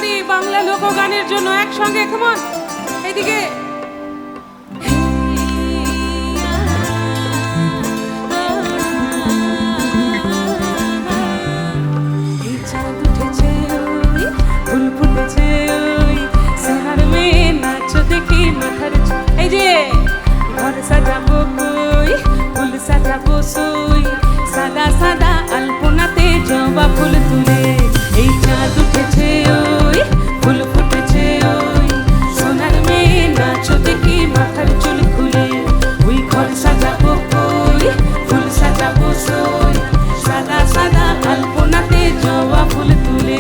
পারি বাংলা লোকগানের জন্য একসঙ্গে কেমন এইদিকে ফুল ফুটেছে ওই সোনার মেয়ে নাচ দেখি মাথার এই যে ঘর সাজাবো কই ফুল সাজাবো সই সাদা সাদা আলপনাতে জবা ফুল তুলে এই চাঁদ উঠেছে ওই ফুল ফুটেছে ওই সোনার মেয়ে নাচ দেখি মাথার চুল খুলে ওই ঘর সাজাবো কই ফুল সাজাবো সই সাদা সাদা আলপনাতে জবা ফুল তুলে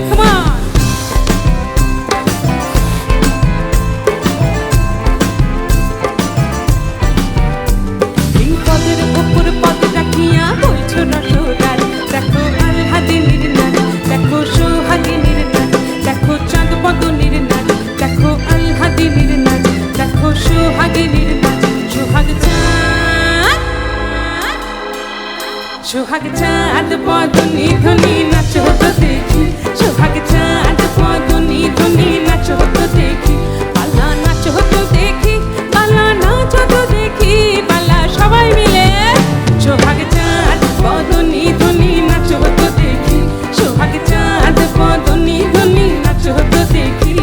সোহাগ চাঁদ বদনি ধনি নাচ হতো দেখি সোহাগ চাঁদ বদনি ধনি নাচ হতো দেখি পালা নাচ হতো দেখি পালা নাচ হতো দেখি পালা সবাই মিলে সোহাগ চাঁদ বদনি ধনি নাচ হতো দেখি সোহাগ চাঁদ বদনি ধনি নাচ হতো দেখি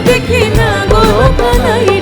দেখি না গো কানাই